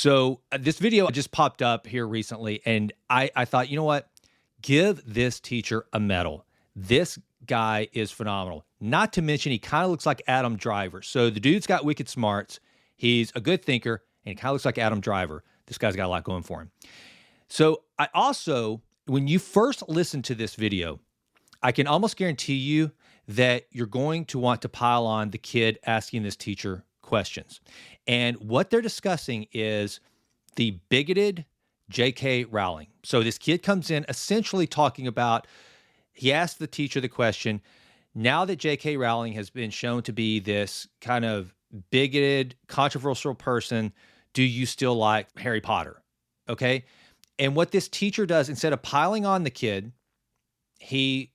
So this video just popped up here recently, and I thought, you know what? Give this teacher a medal. This guy is phenomenal. Not to mention, he kind of looks like Adam Driver. So the dude's got wicked smarts. He's a good thinker, and he kind of looks like Adam Driver. This guy's got a lot going for him. So I also, when you first listen to this video, I can almost guarantee you that you're going to want to pile on the kid asking this teacher questions. And what they're discussing is the bigoted J.K. Rowling. So this kid comes in essentially talking about, he asked the teacher the question, now that J.K. Rowling has been shown to be this kind of bigoted, controversial person, do you still like Harry Potter? Okay. And what this teacher does, instead of piling on the kid, he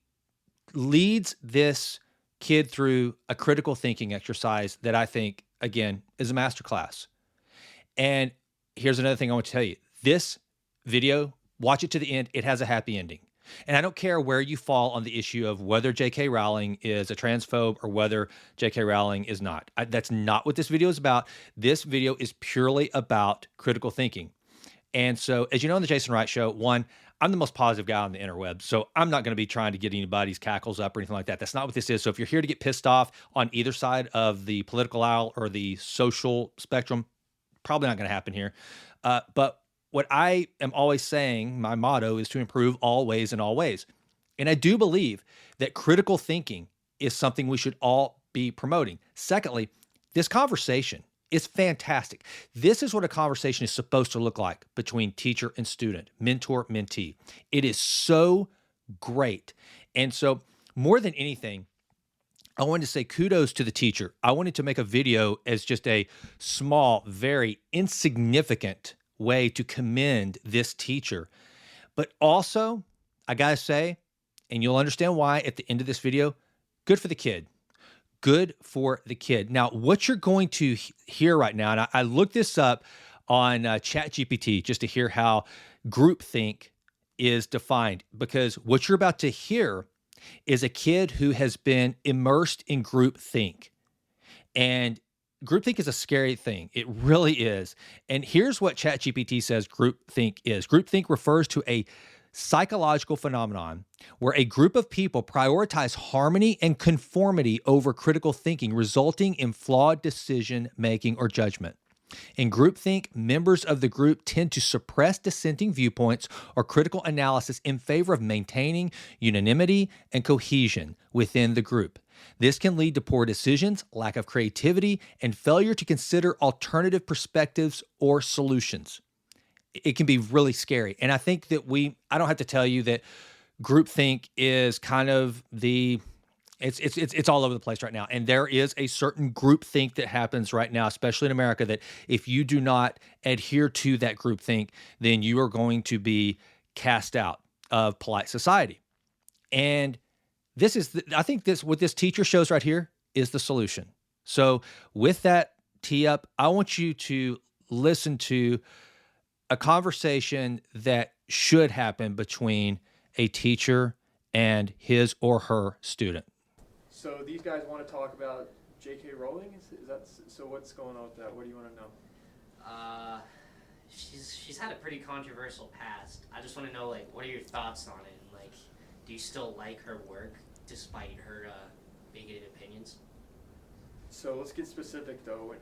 leads this kid through a critical thinking exercise that I think, again, is a masterclass. And here's another thing I want to tell you. This video, watch it to the end. It has a happy ending. And I don't care where you fall on the issue of whether J.K. Rowling is a transphobe or whether J.K. Rowling is not. That's not what this video is about. This video is purely about critical thinking. And so, as you know, on the Jason Wright Show, one, I'm the most positive guy on the interweb, so I'm not going to be trying to get anybody's cackles up or anything like that. That's not what this is. So if you're here to get pissed off on either side of the political aisle or the social spectrum, probably not going to happen here. But what I am always saying, my motto is to improve always in all ways. And I do believe that critical thinking is something we should all be promoting. Secondly, this conversation is fantastic. This is what a conversation is supposed to look like between teacher and student, mentor, mentee. It is so great. And so more than anything, I wanted to say kudos to the teacher. I wanted to make a video as just a small, very insignificant way to commend this teacher. But also, I gotta say, and you'll understand why at the end of this video, good for the kid. Good for the kid. Now, what you're going to hear right now, and I looked this up on ChatGPT just to hear how groupthink is defined, because what you're about to hear is a kid who has been immersed in groupthink. And groupthink is a scary thing. It really is. And here's what ChatGPT says groupthink is. Groupthink refers to a psychological phenomenon where a group of people prioritize harmony and conformity over critical thinking, resulting in flawed decision making or judgment. In groupthink, members of the group tend to suppress dissenting viewpoints or critical analysis in favor of maintaining unanimity and cohesion within the group. This can lead to poor decisions, lack of creativity, and failure to consider alternative perspectives or solutions. It can be really scary. And I think that I don't have to tell you that groupthink is kind of it's all over the place right now. And there is a certain groupthink that happens right now, especially in America, that if you do not adhere to that groupthink, then you are going to be cast out of polite society. And I think what this teacher shows right here is the solution. So with that tee up, I want you to listen to a conversation that should happen between a teacher and his or her student. So these guys want to talk about J.K. Rowling? Is that so? What's going on with that? What do you want to know? She's had a pretty controversial past. I just want to know, like, what are your thoughts on it? Like, do you still like her work despite her bigoted opinions? So let's get specific, though.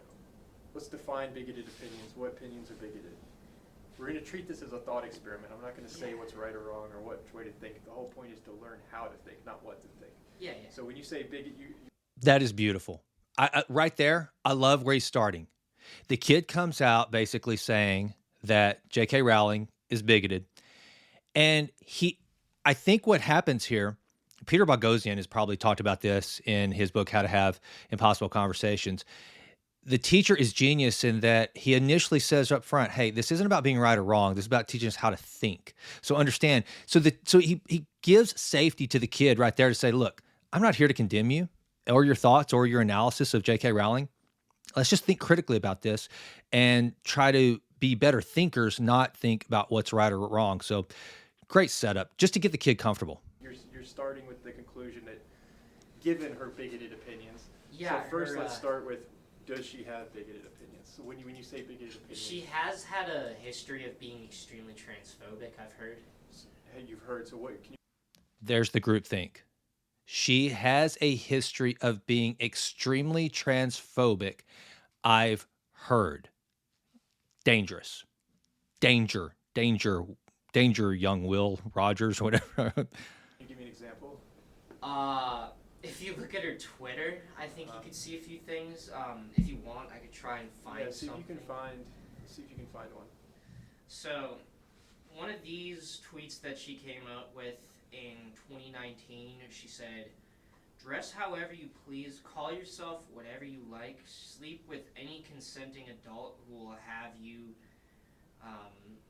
Let's define bigoted opinions. What opinions are bigoted? We're going to treat this as a thought experiment. I'm not going to say what's right or wrong or what way to think. The whole point is to learn how to think, not what to think. Yeah. So when you say bigot, That is beautiful. Right there, I love where he's starting. The kid comes out basically saying that J.K. Rowling is bigoted. And I think what happens here, Peter Boghossian has probably talked about this in his book, How to Have Impossible Conversations. The teacher is genius in that he initially says up front, hey, this isn't about being right or wrong. This is about teaching us how to think. So understand. So he gives safety to the kid right there to say, look, I'm not here to condemn you or your thoughts or your analysis of J.K. Rowling. Let's just think critically about this and try to be better thinkers, not think about what's right or wrong. So great setup just to get the kid comfortable. You're starting with the conclusion that given her bigoted opinions. Yeah. So first let's start with, does she have bigoted opinions? So when you say bigoted opinions, She has had a history of being extremely transphobic, I've heard. hey, you've heard. So what can you? There's the groupthink. She has a history of being extremely transphobic. I've heard. Dangerous. Danger. Danger. Danger, young Will Rogers, whatever. Can you give me an example? If you look at her Twitter, I think you could see a few things. If you want, I could try and find Yeah, see something. if you can find. See if you can find one. So, one of these tweets that she came up with in 2019, she said, "Dress however you please, call yourself whatever you like, sleep with any consenting adult who will have you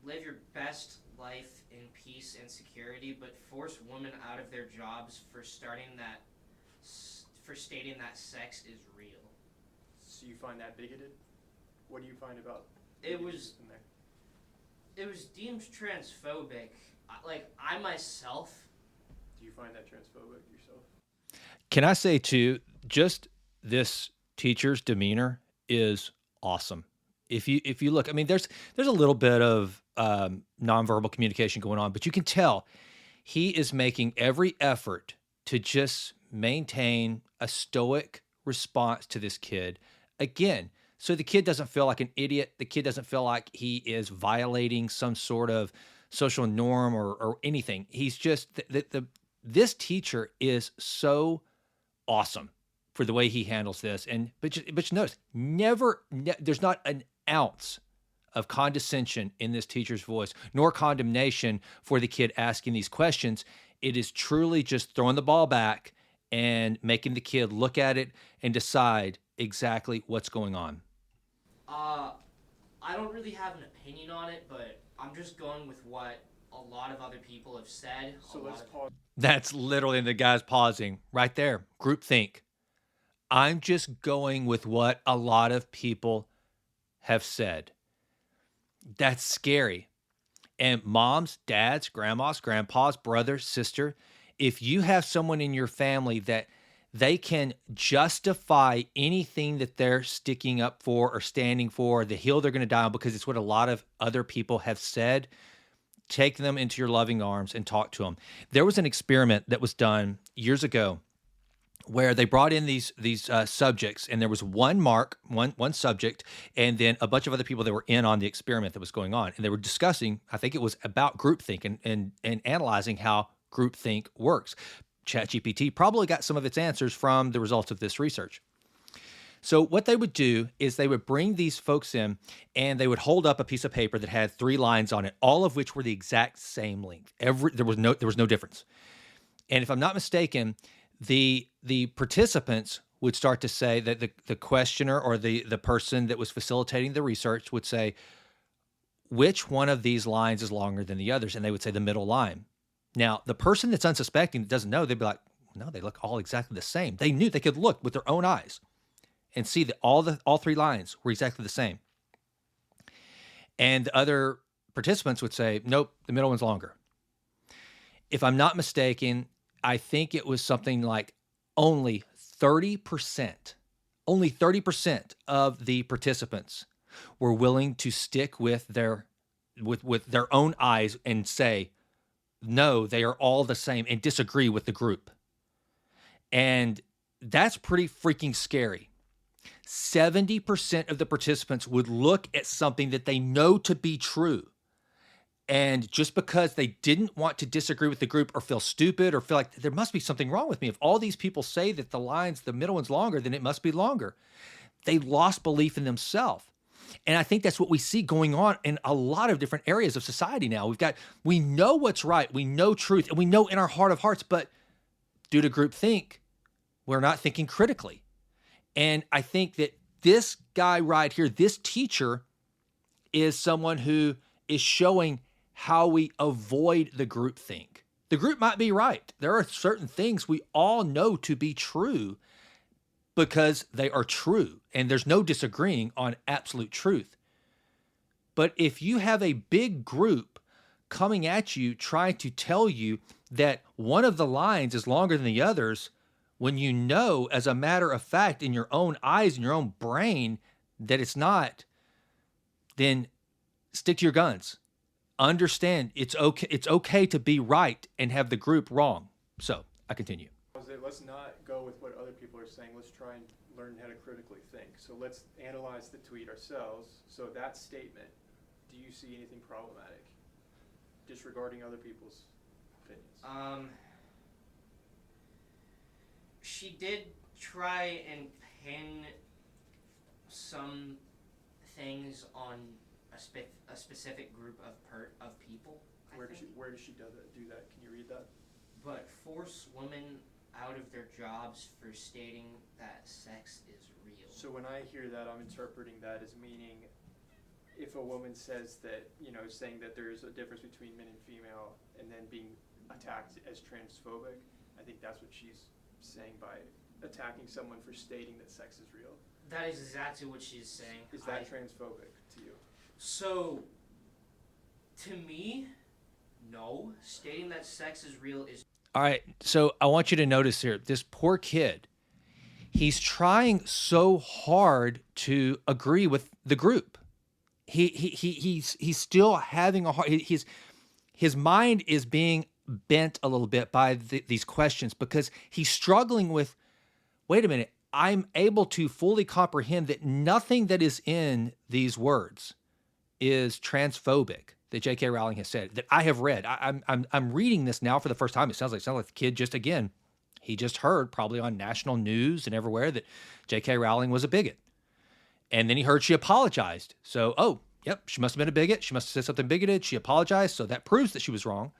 live your best life in peace and security, but force women out of their jobs for stating that sex is real." So you find that bigoted? What do you find about? It bigoted was in there? it was deemed transphobic. I myself. Do you find that transphobic yourself? Can I say too, just this teacher's demeanor is awesome. If you look, I mean, there's a little bit of nonverbal communication going on, but you can tell he is making every effort to just maintain a stoic response to this kid. Again, so the kid doesn't feel like an idiot. The kid doesn't feel like he is violating some sort of social norm or anything. He's just this teacher is so awesome for the way he handles this. And but you notice, there's not an ounce of condescension in this teacher's voice, nor condemnation for the kid asking these questions. It is truly just throwing the ball back and making the kid look at it and decide exactly what's going on. I don't really have an opinion on it, but I'm just going with what a lot of other people have said. So let's pause. That's literally the guy's pausing right there. Groupthink. I'm just going with what a lot of people have said. That's scary. And moms, dads, grandmas, grandpas, brothers, sister, if you have someone in your family that they can justify anything that they're sticking up for or standing for, the hill they're going to die on, because it's what a lot of other people have said, take them into your loving arms and talk to them. There was an experiment that was done years ago where they brought in these subjects, and there was one subject, and then a bunch of other people that were in on the experiment that was going on, and they were discussing, I think it was about groupthink and analyzing how groupthink works. ChatGPT probably got some of its answers from the results of this research. So what they would do is they would bring these folks in, and they would hold up a piece of paper that had 3 lines on it, all of which were the exact same length. There was no difference. And if I'm not mistaken, the participants would start to say that the questioner or the person that was facilitating the research would say, which one of these lines is longer than the others? And they would say the middle line. Now, the person that's unsuspecting, that doesn't know, they'd be like, no, they look all exactly the same. They knew, they could look with their own eyes and see that all 3 lines were exactly the same. And the other participants would say, nope, the middle one's longer. If I'm not mistaken, I think it was something like only 30% of the participants were willing to stick with their own eyes and say, no, they are all the same, and disagree with the group. And that's pretty freaking scary. 70% of the participants would look at something that they know to be true, and just because they didn't want to disagree with the group or feel stupid or feel like there must be something wrong with me, if all these people say that the middle one's longer, then it must be longer. They lost belief in themselves. And I think that's what we see going on in a lot of different areas of society now. We know what's right, we know truth, and we know in our heart of hearts, but due to groupthink, we're not thinking critically. And I think that this guy right here, this teacher, is someone who is showing how we avoid the groupthink. The group might be right. There are certain things we all know to be true because they are true, and there's no disagreeing on absolute truth. But if you have a big group coming at you trying to tell you that one of the lines is longer than the others, when you know, as a matter of fact, in your own eyes, in your own brain, that it's not, then stick to your guns. Understand it's okay. It's okay to be right and have the group wrong. So I continue. Let's not go with what other people are saying. Let's try and learn how to critically think. So let's analyze the tweet ourselves. So that statement, do you see anything problematic? Disregarding other people's opinions. She did try and pin some things on a specific group of people. Where does she do that? Can you read that? But force women out of their jobs for stating that sex is real. So when I hear that, I'm interpreting that as meaning if a woman says that, saying that there's a difference between men and female and then being attacked as transphobic, I think that's what she's saying by attacking someone for stating that sex is real. That is exactly what she's saying. Is that transphobic to you? So, to me, no. Stating that sex is real is... All right. So I want you to notice here, this poor kid, he's trying so hard to agree with the group. He's still having a hard, his mind is being bent a little bit by these questions because he's struggling with, wait a minute, I'm able to fully comprehend that nothing that is in these words is transphobic that J.K. Rowling has said, that I have read. I'm reading this now for the first time. It sounds like the kid he just heard probably on national news and everywhere that J.K. Rowling was a bigot. And then he heard she apologized. So, oh, yep, she must have been a bigot. She must have said something bigoted. She apologized. So that proves that she was wrong.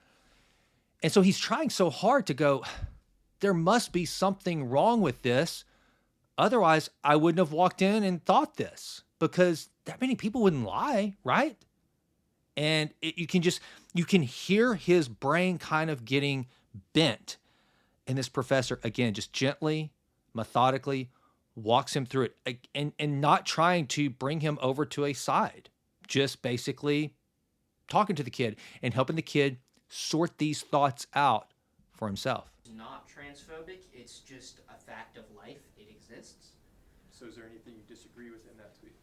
And so he's trying so hard to go, there must be something wrong with this. Otherwise, I wouldn't have walked in and thought this, because that many people wouldn't lie, right? And you can hear his brain kind of getting bent. And this professor, again, just gently, methodically walks him through it and not trying to bring him over to a side, just basically talking to the kid and helping the kid sort these thoughts out for himself. It's not transphobic. It's just a fact of life. It exists. So is there anything you disagree with in that tweet?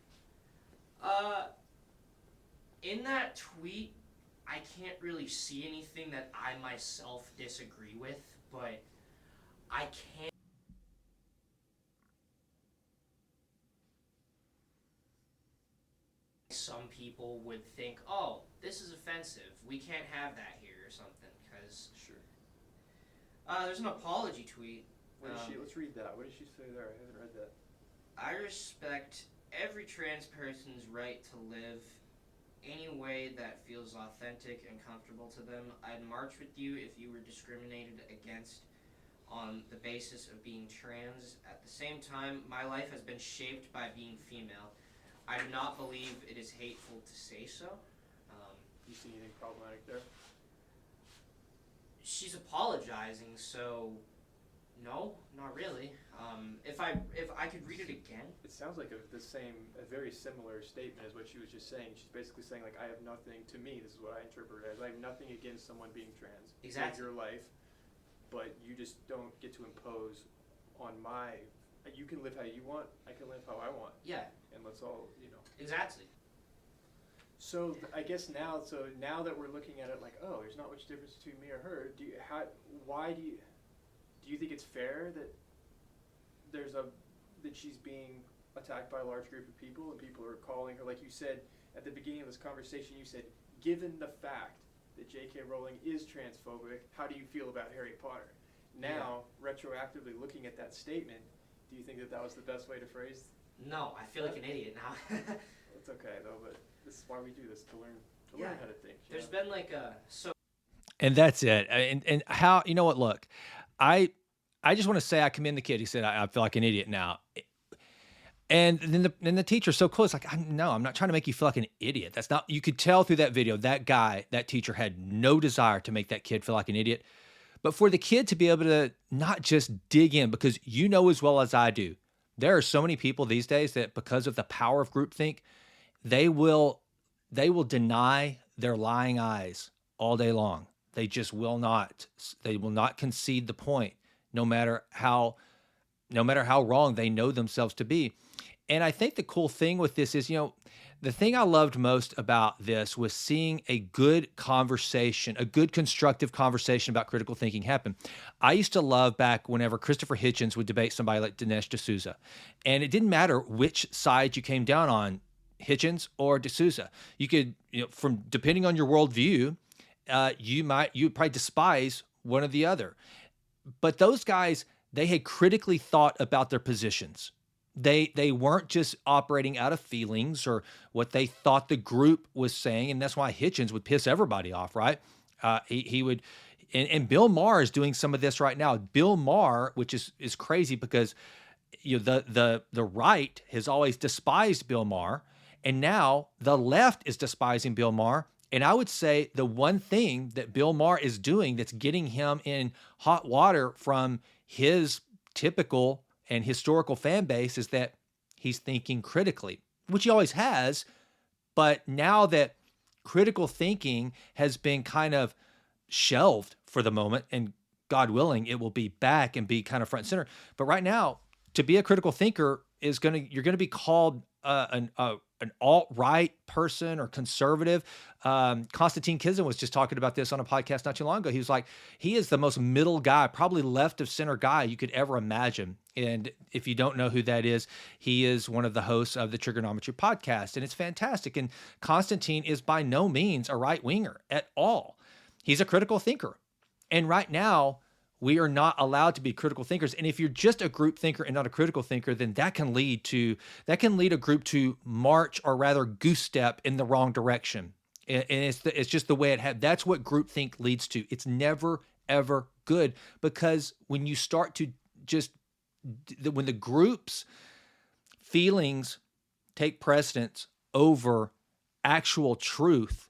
In that tweet, I can't really see anything that I myself disagree with, but I can't. Some people would think, oh, this is offensive. We can't have that here or something, because... Sure. There's an apology tweet. Let's read that. What did she say there? I haven't read that. I respect every trans person's right to live any way that feels authentic and comfortable to them. I'd march with you if you were discriminated against on the basis of being trans. At the same time, my life has been shaped by being female. I do not believe it is hateful to say so. You see anything problematic there? She's apologizing, so no, not really. If I could read it again. It sounds like a very similar statement as what she was just saying. She's basically saying, like, I have nothing, to me, this is what I interpret it as, I have nothing against someone being trans. Exactly. Live your life, but you just don't get to impose on you can live how you want, I can live how I want. Yeah. And let's all, Exactly. So I guess now that we're looking at it like, oh, there's not much difference between me or her, do you think it's fair that that she's being attacked by a large group of people and people are calling her, like you said at the beginning of this conversation, you said, given the fact that J.K. Rowling is transphobic, how do you feel about Harry Potter? Now, retroactively looking at that statement, do you think that was the best way to phrase? No, I feel like an idiot now. It's okay though, but this is why we do this, to learn how to think. There's been like and that's it. And how, you know what, look, I just want to say I commend the kid. He said, I feel like an idiot now. And then the teacher's so close, like, no, I'm not trying to make you feel like an idiot. That's not, you could tell through that video, that teacher had no desire to make that kid feel like an idiot. But for the kid to be able to not just dig in, because you know as well as I do, there are so many people these days that because of the power of groupthink, they will deny their lying eyes all day long. They just will not. They will not concede the point, no matter how wrong they know themselves to be. And I think the cool thing with this is, the thing I loved most about this was seeing a good conversation, a good constructive conversation about critical thinking happen. I used to love back whenever Christopher Hitchens would debate somebody like Dinesh D'Souza. And it didn't matter which side you came down on, Hitchens or D'Souza. You could, from depending on your worldview, you would probably despise one or the other. But those guys, they had critically thought about their positions. They weren't just operating out of feelings or what they thought the group was saying, and that's why Hitchens would piss everybody off, right? He would, and Bill Maher is doing some of this right now. Bill Maher, which is crazy because the right has always despised Bill Maher, and now the left is despising Bill Maher. And I would say the one thing that Bill Maher is doing that's getting him in hot water from his typical and historical fan base is that he's thinking critically, which he always has. But now that critical thinking has been kind of shelved for the moment, and God willing, it will be back and be kind of front and center. But right now, to be a critical thinker you're going to be called an alt-right person or conservative. Konstantin Kizin was just talking about this on a podcast not too long ago. He was like, he is the most middle guy, probably left of center guy you could ever imagine. And if you don't know who that is, he is one of the hosts of the Trigonometry podcast, and it's fantastic. And Konstantin is by no means a right-winger at all. He's a critical thinker. And right now, we are not allowed to be critical thinkers. And if you're just a group thinker and not a critical thinker, then that can lead a group to march, or rather goose step, in the wrong direction. And it's just the way that's what groupthink leads to. It's never, ever good, because when you start to when the group's feelings take precedence over actual truth,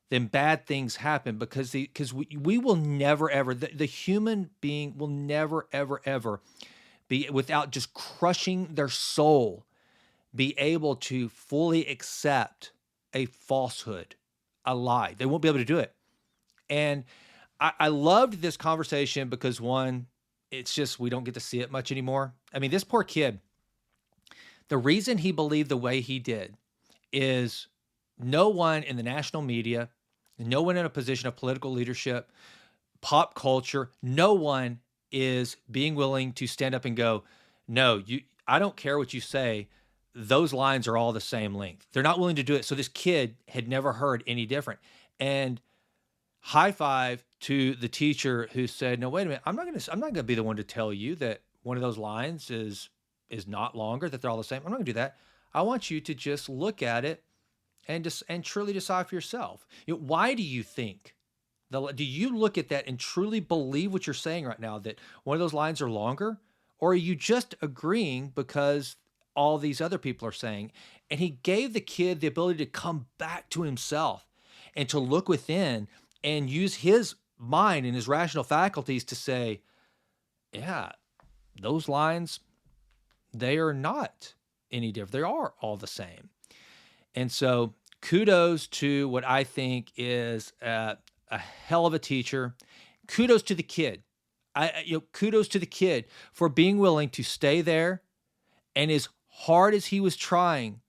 then bad things happen, because we will never, ever, the human being will never, ever, ever be, without just crushing their soul, be able to fully accept a falsehood, a lie. They won't be able to do it. And I loved this conversation because, one, it's just, we don't get to see it much anymore. I mean, this poor kid, the reason he believed the way he did is no one in the national media, no one in a position of political leadership, pop culture, no one is being willing to stand up and go, no, I don't care what you say. Those lines are all the same length. They're not willing to do it. So this kid had never heard any different. And high five to the teacher who said, no, wait a minute. I'm not going to be the one to tell you that one of those lines is not longer, that they're all the same. I'm not going to do that. I want you to just look at it and truly decide for yourself. Why do you think? Do you look at that and truly believe what you're saying right now, that one of those lines are longer? Or are you just agreeing because all these other people are saying? And he gave the kid the ability to come back to himself and to look within and use his mind and his rational faculties to say, yeah, those lines, they are not any different. They are all the same. And so kudos to what I think is a hell of a teacher. Kudos to the kid. Kudos to the kid for being willing to stay there. And as hard as he was trying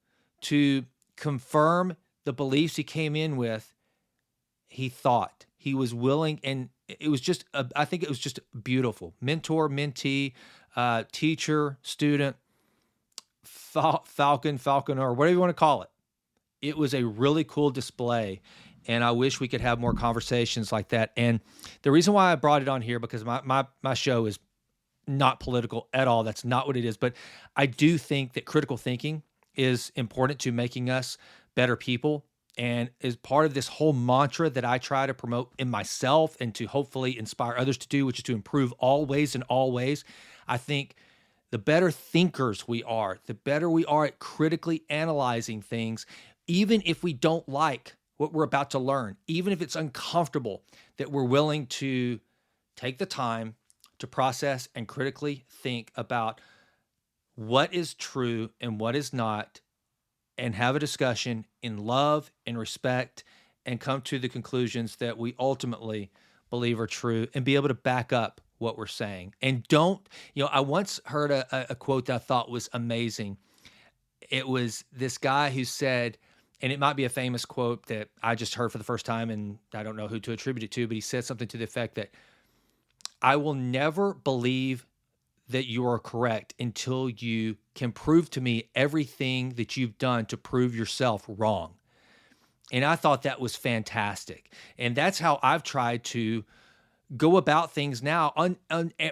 to confirm the beliefs he came in with, he thought. He was willing, and it was just, I think it was just beautiful. Mentor, mentee, teacher, student, falconer, whatever you want to call it. It was a really cool display, and I wish we could have more conversations like that. And the reason why I brought it on here, because my show is not political at all. That's not what it is. But I do think that critical thinking is important to making us better people, and is part of this whole mantra that I try to promote in myself and to hopefully inspire others to do, which is to improve always in all ways. I think the better thinkers we are, the better we are at critically analyzing things, even if we don't like what we're about to learn, even if it's uncomfortable, that we're willing to take the time to process and critically think about what is true and what is not, and have a discussion in love and respect, and come to the conclusions that we ultimately believe are true, and be able to back up what we're saying. And don't, I once heard a quote that I thought was amazing. it was this guy who said, and it might be a famous quote that I just heard for the first time, and I don't know who to attribute it to, but he said something to the effect that I will never believe that you are correct until you can prove to me everything that you've done to prove yourself wrong. And I thought that was fantastic. And that's how I've tried to go about things now on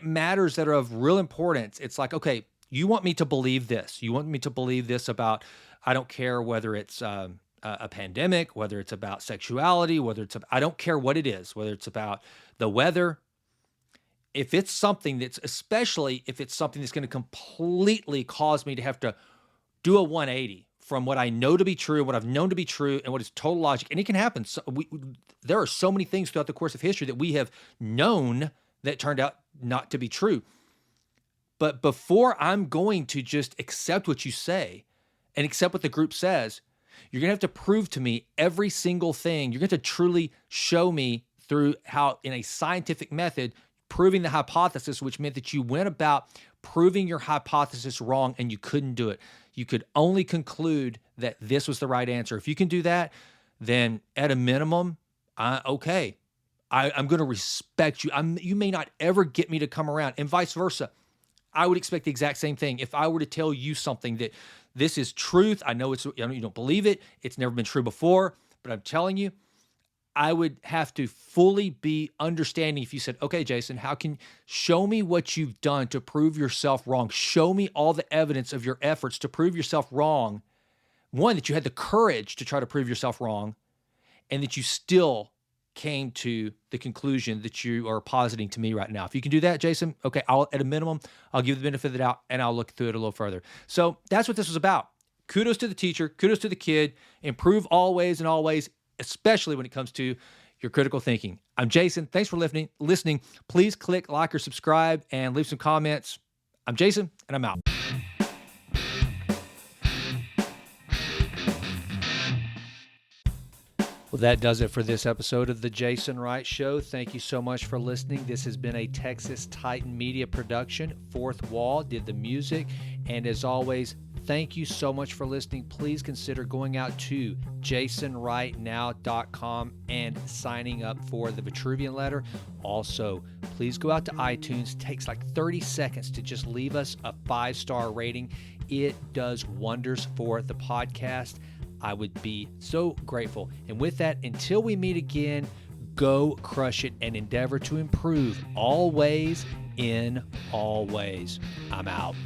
matters that are of real importance. It's like, okay, you want me to believe this. You want me to believe this about, I don't care whether it's a pandemic, whether it's about sexuality, I don't care what it is, whether it's about the weather. If it's something especially if it's something that's going to completely cause me to have to do a 180 from what I know to be true, what I've known to be true, and what is total logic, and it can happen. So there are so many things throughout the course of history that we have known that turned out not to be true. But before I'm going to just accept what you say and accept what the group says, you're going to have to prove to me every single thing. You're going to truly show me through how, in a scientific method, proving the hypothesis, which meant that you went about proving your hypothesis wrong and you couldn't do it. You could only conclude that this was the right answer. If you can do that, then at a minimum, okay, I'm going to respect you. You may not ever get me to come around, and vice versa. I would expect the exact same thing. If I were to tell you something that this is truth, I know you don't believe it. It's never been true before, but I'm telling you, I would have to fully be understanding if you said, okay, Jason, show me what you've done to prove yourself wrong. Show me all the evidence of your efforts to prove yourself wrong. One, that you had the courage to try to prove yourself wrong, and that you still came to the conclusion that you are positing to me right now. If you can do that, Jason, okay, at a minimum, I'll give you the benefit of the doubt and I'll look through it a little further. So that's what this was about. Kudos to the teacher, kudos to the kid, improve always and always, especially when it comes to your critical thinking. I'm Jason. Thanks for listening. Please click like or subscribe and leave some comments. I'm Jason, and I'm out. Well, that does it for this episode of The Jason Wright Show. Thank you so much for listening. This has been a Texas Titan Media production. Fourth Wall did the music. And as always, thank you so much for listening. Please consider going out to jasonwrightnow.com and signing up for the Vitruvian Letter. Also, please go out to iTunes. It takes like 30 seconds to just leave us a 5-star rating. It does wonders for the podcast. I would be so grateful. And with that, until we meet again, go crush it and endeavor to improve always in all ways. I'm out.